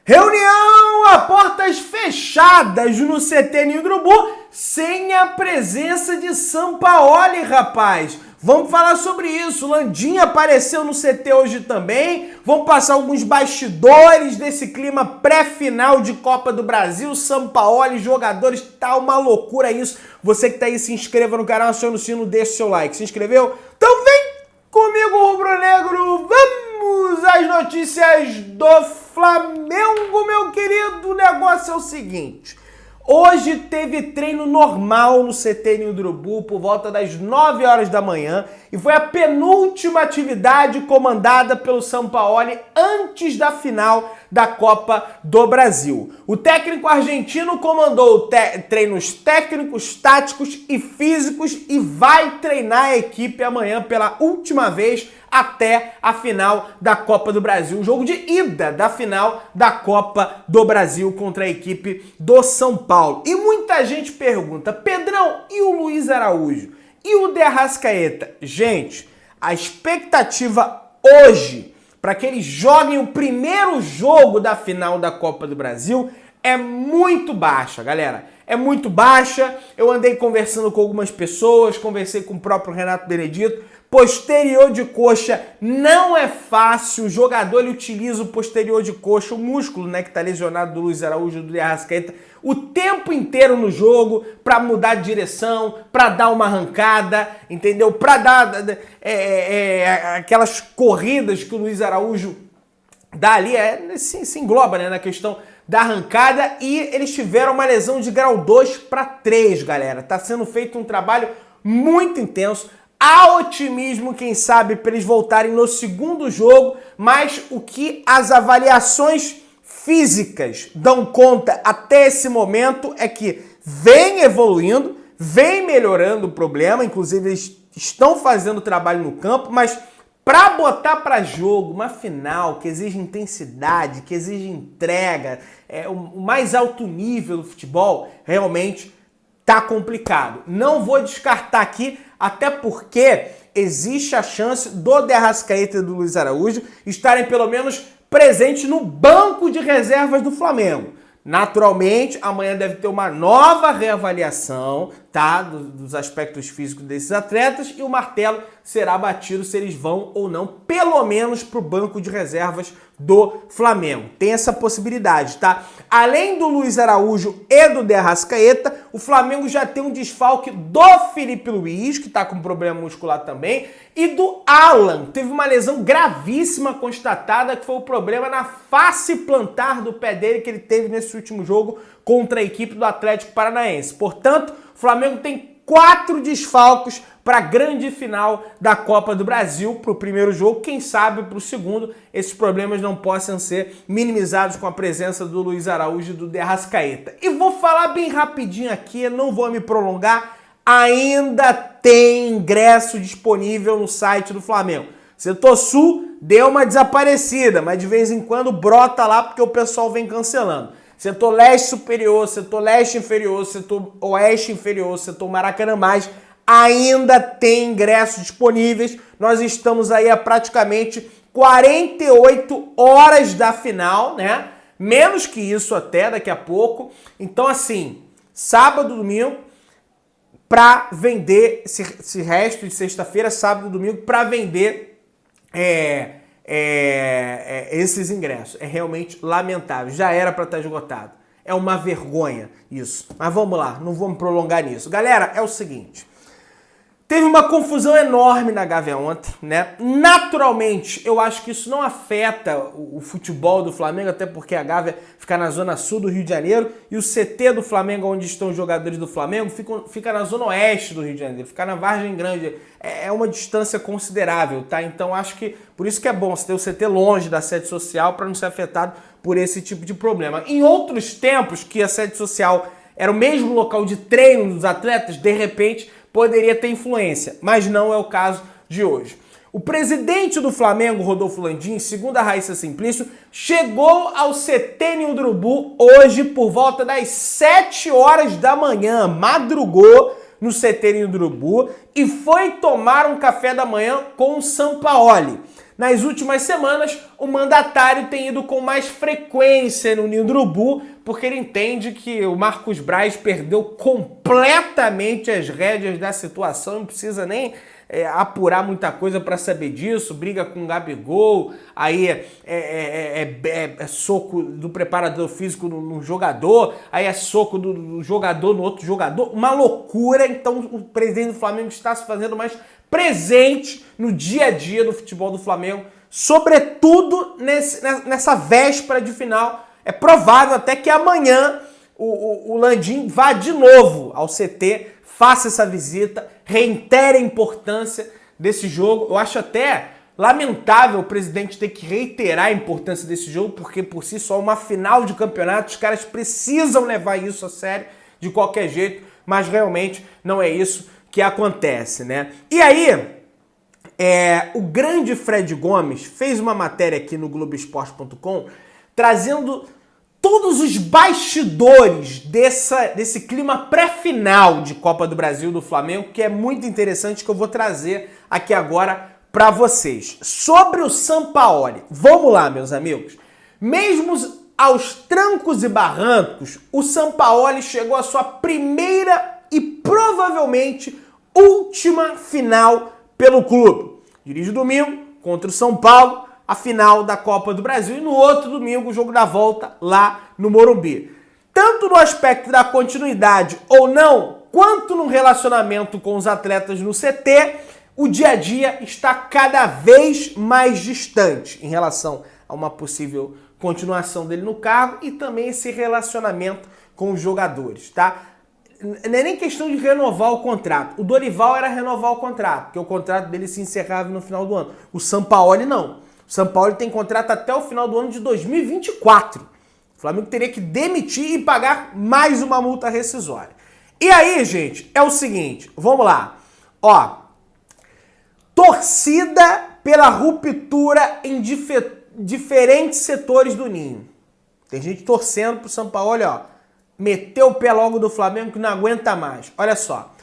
Reunião a portas fechadas no CT Ninho do Urubu, sem a presença de Sampaoli, rapaz. Vamos falar sobre isso. Landim apareceu no CT hoje também. Vamos passar alguns bastidores desse clima pré-final de Copa do Brasil. Sampaoli, jogadores, tá uma loucura isso. Você que tá aí, se inscreva no canal, aciona o sino, deixa o seu like. Se inscreveu? Então vem comigo, rubro-negro. Vamos às notícias do Flamengo, meu querido. O negócio é o seguinte. Hoje teve treino normal no CT Ninho do Urubu por volta das 9 horas da manhã e foi a penúltima atividade comandada pelo Sampaoli antes da final da Copa do Brasil. O técnico argentino comandou treinos técnicos, táticos e físicos e vai treinar a equipe amanhã pela última vez até a final da Copa do Brasil, o jogo de ida da final da Copa do Brasil contra a equipe do São Paulo. E muita gente pergunta, Pedrão, e o Luiz Araújo? E o De Arrascaeta? Gente, a expectativa hoje para que eles joguem o primeiro jogo da final da Copa do Brasil é muito baixa, galera. É muito baixa. Eu andei conversando com algumas pessoas, conversei com o próprio Renato Benedito. Posterior de coxa não é fácil, o jogador ele utiliza o posterior de coxa, o músculo, né, que tá lesionado do Luiz Araújo, do De Arrascaeta, o tempo inteiro no jogo para mudar de direção, para dar uma arrancada, entendeu? Para dar aquelas corridas que o Luiz Araújo dá ali, se engloba, né, na questão da arrancada, e eles tiveram uma lesão de grau 2 para 3, galera. Tá sendo feito um trabalho muito intenso. Há otimismo, quem sabe, para eles voltarem no segundo jogo, mas o que as avaliações físicas dão conta até esse momento é que vem evoluindo, vem melhorando o problema, inclusive eles estão fazendo trabalho no campo, mas para botar para jogo uma final que exige intensidade, que exige entrega, o mais alto nível do futebol, realmente tá complicado. Não vou descartar aqui, até porque existe a chance do De Arrascaeta e do Luiz Araújo estarem pelo menos presentes no banco de reservas do Flamengo. Naturalmente, amanhã deve ter uma nova reavaliação, tá, dos aspectos físicos desses atletas e o martelo será batido se eles vão ou não, pelo menos para o banco de reservas do Flamengo. Tem essa possibilidade, tá? Além do Luiz Araújo e do De Arrascaeta, o Flamengo já tem um desfalque do Felipe Luiz, que tá com problema muscular também, e do Alan. Teve uma lesão gravíssima constatada, que foi o problema na face plantar do pé dele que ele teve nesse último jogo contra a equipe do Atlético Paranaense. Portanto, o Flamengo tem 4 desfalques para a grande final da Copa do Brasil, para o primeiro jogo, quem sabe para o segundo, esses problemas não possam ser minimizados com a presença do Luiz Araújo e do De Arrascaeta. E vou falar bem rapidinho aqui, não vou me prolongar, ainda tem ingresso disponível no site do Flamengo. Setor Sul deu uma desaparecida, mas de vez em quando brota lá porque o pessoal vem cancelando. Setor Leste superior, setor Leste inferior, setor Oeste inferior, setor Maracanã mais, ainda tem ingressos disponíveis. Nós estamos aí a praticamente 48 horas da final, né? Menos que isso até daqui a pouco. Então, assim, sábado, domingo, para vender esse resto de sexta-feira, sábado e domingo, para vender esses ingressos. É realmente lamentável. Já era para estar esgotado. É uma vergonha isso. Mas vamos lá, não vamos prolongar nisso. Galera, é o seguinte. Teve uma confusão enorme na Gávea ontem, né? Naturalmente, eu acho que isso não afeta o futebol do Flamengo, até porque a Gávea fica na zona sul do Rio de Janeiro e o CT do Flamengo, onde estão os jogadores do Flamengo, fica na zona oeste do Rio de Janeiro, fica na Vargem Grande. É uma distância considerável, tá? Então, acho que por isso que é bom você ter o CT longe da sede social para não ser afetado por esse tipo de problema. Em outros tempos, que a sede social era o mesmo local de treino dos atletas, de repente poderia ter influência, mas não é o caso de hoje. O presidente do Flamengo, Rodolfo Landim, segundo a Raíssa Simplício, chegou ao CT Ninho do Urubu hoje por volta das 7 horas da manhã, madrugou no CT Ninho do Urubu e foi tomar um café da manhã com o Sampaoli. Nas últimas semanas, o mandatário tem ido com mais frequência no Ninho do Urubu, porque ele entende que o Marcos Braz perdeu completamente as rédeas da situação, não precisa nem apurar muita coisa para saber disso, briga com o Gabigol, aí é soco do preparador físico no jogador, aí é soco do jogador no outro jogador, uma loucura. Então o presidente do Flamengo está se fazendo mais presente no dia a dia do futebol do Flamengo, sobretudo nessa véspera de final. É provável até que amanhã o Landim vá de novo ao CT, faça essa visita, reitere a importância desse jogo. Eu acho até lamentável o presidente ter que reiterar a importância desse jogo, porque por si só uma final de campeonato, os caras precisam levar isso a sério de qualquer jeito, mas realmente não é isso que acontece, né? E aí, o grande Fred Gomes fez uma matéria aqui no Globoesporte.com trazendo todos os bastidores desse clima pré-final de Copa do Brasil do Flamengo, que é muito interessante, que eu vou trazer aqui agora para vocês. Sobre o Sampaoli, vamos lá, meus amigos. Mesmo aos trancos e barrancos, o Sampaoli chegou à sua primeira e provavelmente última final pelo clube. Dirige domingo contra o São Paulo, a final da Copa do Brasil, e no outro domingo o jogo da volta lá no Morumbi. Tanto no aspecto da continuidade ou não, quanto no relacionamento com os atletas no CT, o dia a dia está cada vez mais distante em relação a uma possível continuação dele no cargo e também esse relacionamento com os jogadores, tá? Não é nem questão de renovar o contrato. O Dorival era renovar o contrato, porque o contrato dele se encerrava no final do ano. O Sampaoli não. O Sampaoli tem contrato até o final do ano de 2024. O Flamengo teria que demitir e pagar mais uma multa rescisória. E aí, gente, é o seguinte, vamos lá. Ó, torcida pela ruptura em diferentes setores do Ninho. Tem gente torcendo pro Sampaoli, ó, meter o pé logo do Flamengo que não aguenta mais. Olha só,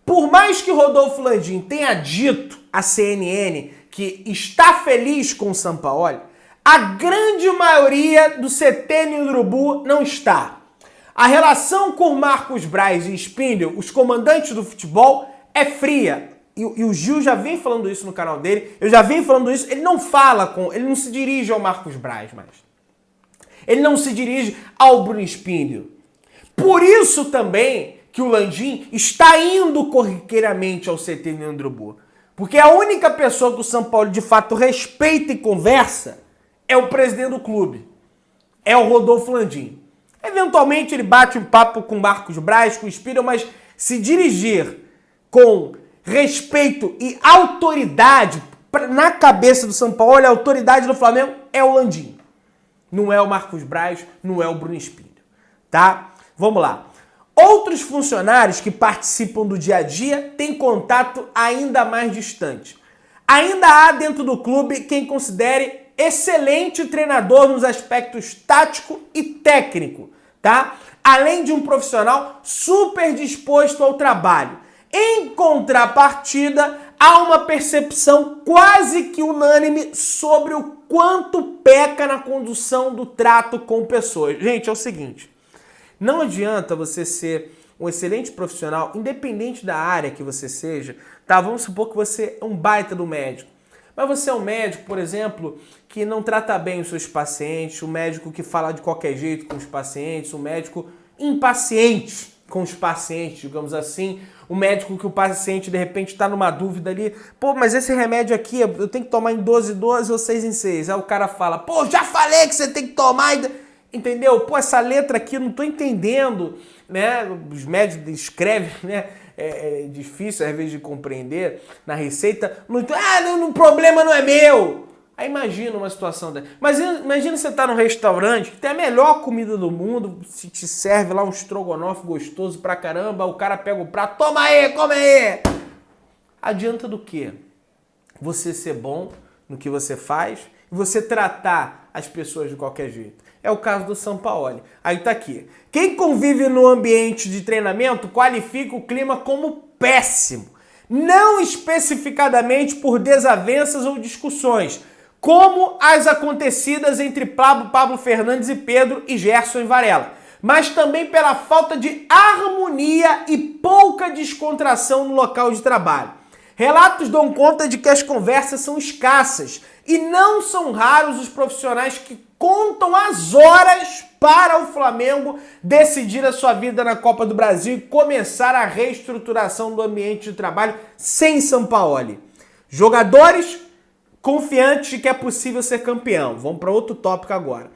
por mais que Rodolfo Landim tenha dito à CNN que está feliz com o Sampaoli, a grande maioria do CT Ninho do Urubu não está. A relação com Marcos Braz e Spindel, os comandantes do futebol, é fria. E o Gil já vem falando isso no canal dele, eu já venho falando isso, ele não se dirige ao Marcos Braz mais. Ele não se dirige ao Bruno Spindel. Por isso também que o Landim está indo corriqueiramente ao CT Ninho do Urubu. Porque a única pessoa que o Sampaoli de fato respeita e conversa é o presidente do clube. É o Rodolfo Landim. Eventualmente ele bate um papo com o Marcos Braz, com o Spindel, mas se dirigir com respeito e autoridade na cabeça do Sampaoli, a autoridade do Flamengo é o Landim. Não é o Marcos Braz, não é o Bruno Spindel. Tá? Vamos lá. Outros funcionários que participam do dia a dia têm contato ainda mais distante. Ainda há dentro do clube quem considere excelente treinador nos aspectos tático e técnico, tá? Além de um profissional super disposto ao trabalho. Em contrapartida, há uma percepção quase que unânime sobre o quanto peca na condução do trato com pessoas. Gente, é o seguinte, não adianta você ser um excelente profissional, independente da área que você seja, tá? Vamos supor que você é um baita do médico. Mas você é um médico, por exemplo, que não trata bem os seus pacientes, um médico que fala de qualquer jeito com os pacientes, um médico impaciente com os pacientes, digamos assim, um médico que o paciente de repente está numa dúvida ali, pô, mas esse remédio aqui eu tenho que tomar em 12 em 12 ou 6 em 6. Aí o cara fala, pô, já falei que você tem que tomar, entendeu? Pô, essa letra aqui eu não tô entendendo, né? Os médicos escrevem, né? É difícil às vezes de compreender na receita. O problema não é meu. Aí imagina uma situação dessa. Mas imagina você tá num restaurante que tem a melhor comida do mundo, se te serve lá um estrogonofe gostoso pra caramba, o cara pega o prato, toma aí, come aí. Adianta do quê? Você ser bom no que você faz e você tratar as pessoas de qualquer jeito. É o caso do Sampaoli. Aí tá aqui. Quem convive no ambiente de treinamento qualifica o clima como péssimo. Não especificadamente por desavenças ou discussões, como as acontecidas entre Pablo Fernandes e Pedro e Gerson e Varela, mas também pela falta de harmonia e pouca descontração no local de trabalho. Relatos dão conta de que as conversas são escassas e não são raros os profissionais que contam as horas para o Flamengo decidir a sua vida na Copa do Brasil e começar a reestruturação do ambiente de trabalho sem Sampaoli. Jogadores confiantes de que é possível ser campeão. Vamos para outro tópico agora.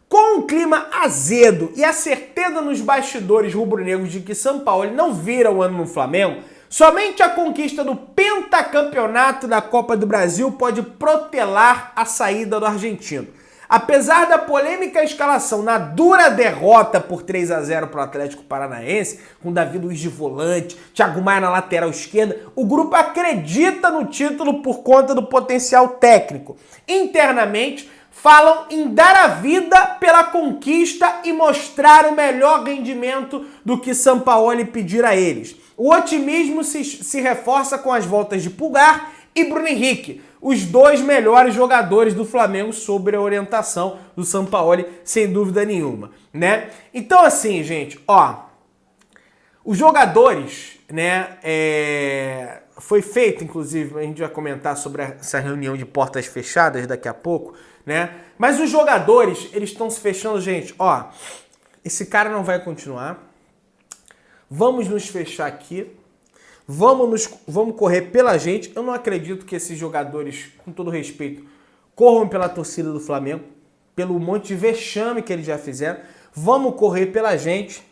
Com um clima azedo e a certeza nos bastidores rubro-negros de que Sampaoli não vira o ano no Flamengo, somente a conquista do pentacampeonato da Copa do Brasil pode protelar a saída do argentino. Apesar da polêmica escalação na dura derrota por 3-0 para o Atlético Paranaense, com Davi Luiz de volante, Thiago Maia na lateral esquerda, o grupo acredita no título por conta do potencial técnico. Internamente, falam em dar a vida pela conquista e mostrar o melhor rendimento do que Sampaoli pedir a eles. O otimismo se reforça com as voltas de Pulgar e Bruno Henrique, os dois melhores jogadores do Flamengo sob a orientação do Sampaoli, sem dúvida nenhuma, né? Então assim, gente, ó, os jogadores, né, foi feito, inclusive, a gente vai comentar sobre essa reunião de portas fechadas daqui a pouco, né? Mas os jogadores, eles estão se fechando, gente, ó, esse cara não vai continuar, vamos nos fechar aqui, vamos correr pela gente. Eu não acredito que esses jogadores, com todo respeito, corram pela torcida do Flamengo, pelo monte de vexame que eles já fizeram. Vamos correr pela gente,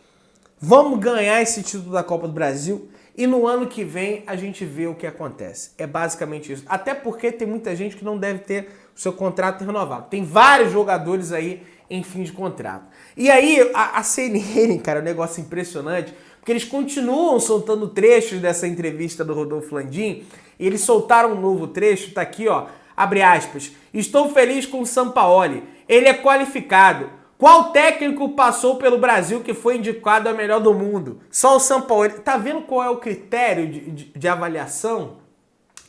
vamos ganhar esse título da Copa do Brasil e no ano que vem a gente vê o que acontece. É basicamente isso. Até porque tem muita gente que não deve ter o seu contrato renovado. Tem vários jogadores aí em fim de contrato. E aí a CNN, cara, é um negócio impressionante, porque eles continuam soltando trechos dessa entrevista do Rodolfo Landim, e eles soltaram um novo trecho, tá aqui, ó, abre aspas, estou feliz com o Sampaoli, ele é qualificado. Qual técnico passou pelo Brasil que foi indicado a melhor do mundo? Só o Sampaoli. Tá vendo qual é o critério de avaliação?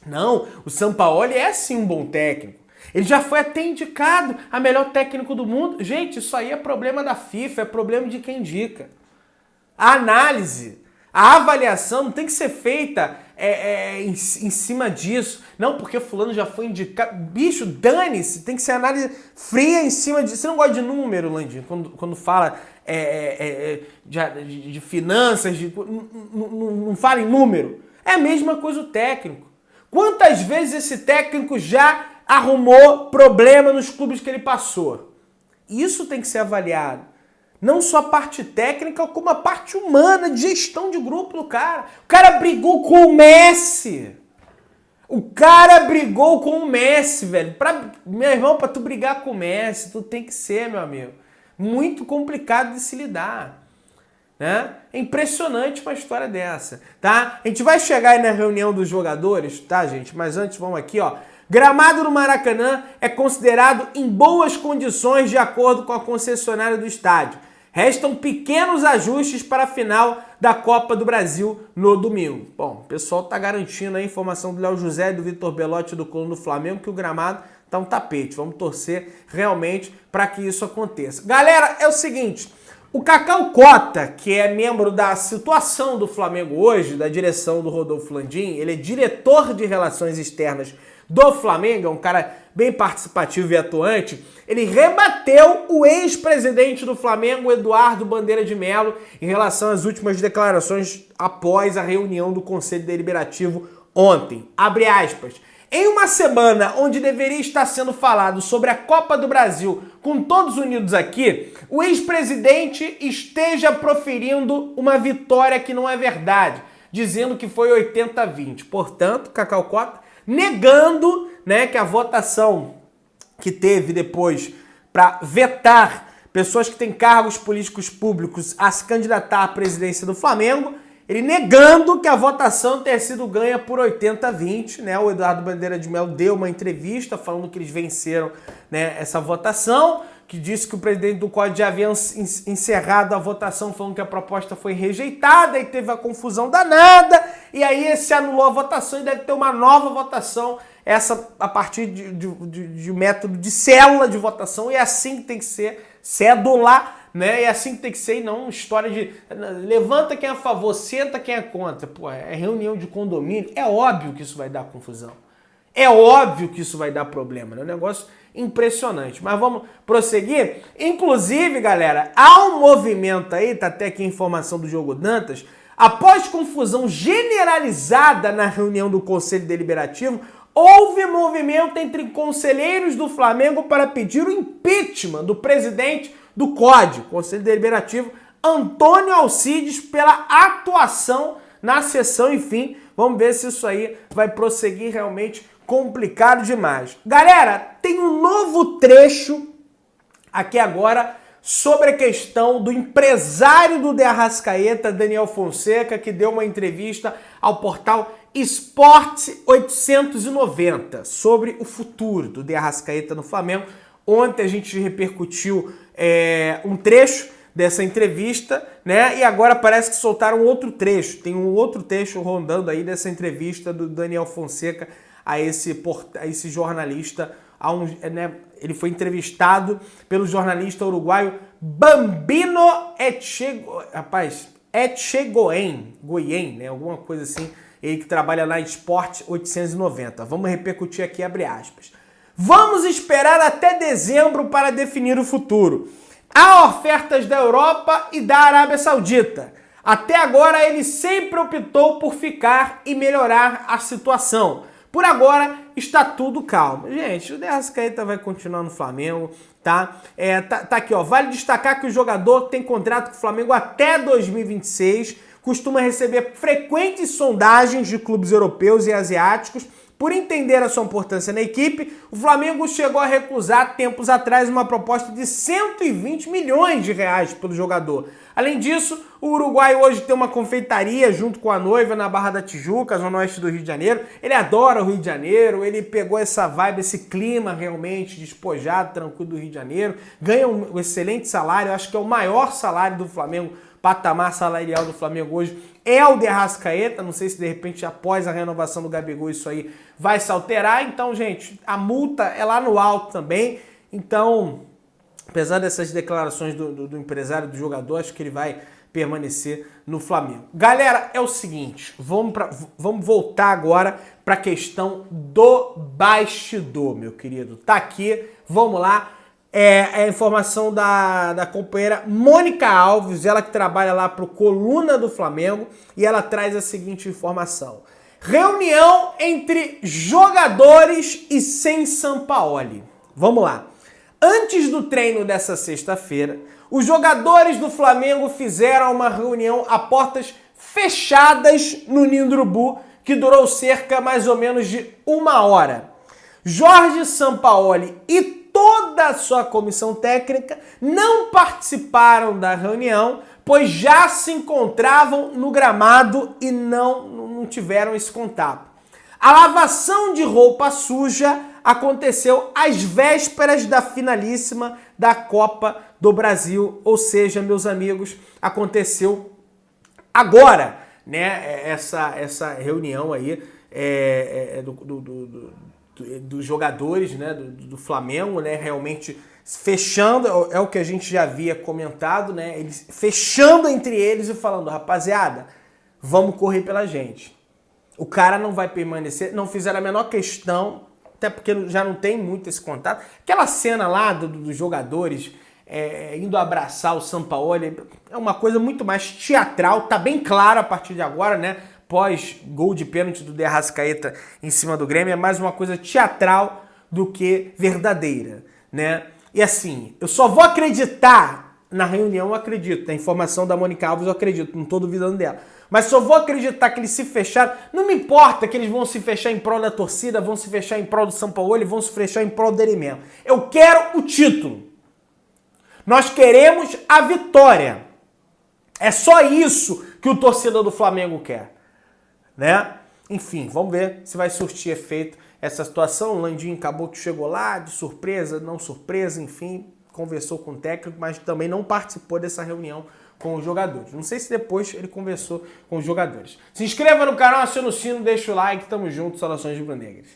Não, o Sampaoli é sim um bom técnico. Ele já foi até indicado a melhor técnico do mundo. Gente, isso aí é problema da FIFA, é problema de quem indica. A análise, a avaliação não tem que ser feita em cima disso. Não, porque fulano já foi indicado. Bicho, dane-se, tem que ser análise fria em cima disso. Você não gosta de número, Landinho, quando fala de finanças, não fala em número. É a mesma coisa o técnico. Quantas vezes esse técnico já arrumou problema nos clubes que ele passou? Isso tem que ser avaliado. Não só a parte técnica, como a parte humana, de gestão de grupo do cara. O cara brigou com o Messi. O cara brigou com o Messi, velho. Meu irmão, pra tu brigar com o Messi, tu tem que ser, meu amigo, muito complicado de se lidar, né? É impressionante uma história dessa, tá? A gente vai chegar aí na reunião dos jogadores, tá, gente? Mas antes, vamos aqui, ó. Gramado no Maracanã é considerado em boas condições de acordo com a concessionária do estádio. Restam pequenos ajustes para a final da Copa do Brasil no domingo. Bom, o pessoal tá garantindo a informação do Léo José e do Vitor Belotti do Coluna do Flamengo que o gramado tá um tapete. Vamos torcer realmente para que isso aconteça. Galera, é o seguinte, o Cacau Cota, que é membro da situação do Flamengo hoje, da direção do Rodolfo Landim, ele é diretor de Relações Externas do Flamengo, é um cara bem participativo e atuante, ele rebateu o ex-presidente do Flamengo, Eduardo Bandeira de Mello, em relação às últimas declarações após a reunião do Conselho Deliberativo ontem. Abre aspas. Em uma semana onde deveria estar sendo falado sobre a Copa do Brasil com todos unidos aqui, o ex-presidente esteja proferindo uma vitória que não é verdade, dizendo que foi 80-20. Portanto, Cacau Cota negando, né, que a votação que teve depois para vetar pessoas que têm cargos políticos públicos a se candidatar à presidência do Flamengo, ele negando que a votação tenha sido ganha por 80-20, né? O Eduardo Bandeira de Mello deu uma entrevista falando que eles venceram, né, essa votação, que disse que o presidente do COD já havia encerrado a votação falando que a proposta foi rejeitada e teve a confusão danada, e aí se anulou a votação e deve ter uma nova votação essa a partir de método de célula de votação, e é assim que tem que ser, cédula, né? É assim que tem que ser, e não história de levanta quem é a favor, senta quem é contra. Pô, é reunião de condomínio, é óbvio que isso vai dar confusão. É óbvio que isso vai dar problema, né? É um negócio impressionante. Mas vamos prosseguir. Inclusive, galera, há um movimento aí, tá até aqui a informação do Diogo Dantas, após confusão generalizada na reunião do Conselho Deliberativo, houve movimento entre conselheiros do Flamengo para pedir o impeachment do presidente do CODE, Conselho Deliberativo, Antônio Alcides, pela atuação na sessão. Enfim, vamos ver se isso aí vai prosseguir. Realmente complicado demais. Galera, tem um novo trecho aqui agora sobre a questão do empresário do De Arrascaeta, Daniel Fonseca, que deu uma entrevista ao portal Esporte 890 sobre o futuro do De Arrascaeta no Flamengo. Ontem a gente repercutiu um trecho dessa entrevista, né? E agora parece que soltaram outro trecho. Tem um outro trecho rondando aí dessa entrevista do Daniel Fonseca a esse jornalista. Né? Ele foi entrevistado pelo jornalista uruguaio Bambino Etchegoyen, né? Alguma coisa assim. Ele que trabalha na Esporte 890. Vamos repercutir aqui, abre aspas. Vamos esperar até dezembro para definir o futuro. Há ofertas da Europa e da Arábia Saudita. Até agora ele sempre optou por ficar e melhorar a situação. Por agora está tudo calmo. Gente, o De Arrascaeta vai continuar no Flamengo, tá? Tá aqui, ó. Vale destacar que o jogador tem contrato com o Flamengo até 2026, costuma receber frequentes sondagens de clubes europeus e asiáticos. Por entender a sua importância na equipe, o Flamengo chegou a recusar tempos atrás uma proposta de 120 milhões de reais pelo jogador. Além disso, o uruguaio hoje tem uma confeitaria junto com a noiva na Barra da Tijuca, zona oeste do Rio de Janeiro. Ele adora o Rio de Janeiro, ele pegou essa vibe, esse clima realmente despojado, tranquilo do Rio de Janeiro. Ganha um excelente salário, acho que é o maior salário do Flamengo, patamar salarial do Flamengo hoje é o De Arrascaeta. Não sei se de repente após a renovação do Gabigol isso aí vai se alterar. Então, gente, a multa é lá no alto também. Então, apesar dessas declarações do empresário, do jogador, acho que ele vai permanecer no Flamengo. Galera, é o seguinte, vamos voltar agora para a questão do bastidor, meu querido. Tá aqui, vamos lá. É a informação da companheira Mônica Alves, ela que trabalha lá pro Coluna do Flamengo, e ela traz a seguinte informação. Reunião entre jogadores e sem Sampaoli. Vamos lá. Antes do treino dessa sexta-feira, os jogadores do Flamengo fizeram uma reunião a portas fechadas no Ninho do Urubu, que durou cerca mais ou menos de 1 hora. Jorge Sampaoli e toda a sua comissão técnica não participaram da reunião, pois já se encontravam no gramado e não tiveram esse contato. A lavação de roupa suja aconteceu às vésperas da finalíssima da Copa do Brasil, ou seja, meus amigos, aconteceu agora, né? Essa reunião aí dos jogadores, né, do Flamengo, né, realmente fechando, é o que a gente já havia comentado, né, eles fechando entre eles e falando, rapaziada, vamos correr pela gente. O cara não vai permanecer, não fizeram a menor questão, até porque já não tem muito esse contato. Aquela cena lá dos jogadores indo abraçar o Sampaoli é uma coisa muito mais teatral, tá bem claro a partir de agora, né? Pós-gol de pênalti do De Arrascaeta em cima do Grêmio, é mais uma coisa teatral do que verdadeira, né? E assim, eu só vou acreditar na reunião, eu acredito, na informação da Mônica Alves eu acredito, não tô duvidando dela. Mas só vou acreditar que eles se fecharam, não me importa que eles vão se fechar em prol da torcida, vão se fechar em prol do Sampaoli, vão se fechar em prol dele mesmo. Eu quero o título. Nós queremos a vitória. É só isso que o torcedor do Flamengo quer. Né? Enfim, vamos ver se vai surtir efeito essa situação. O Landinho acabou que chegou lá, de surpresa, não surpresa, enfim, conversou com o técnico, mas também não participou dessa reunião com os jogadores. Não sei se depois ele conversou com os jogadores. Se inscreva no canal, aciona o sino, deixa o like, tamo junto, saudações rubro-negras.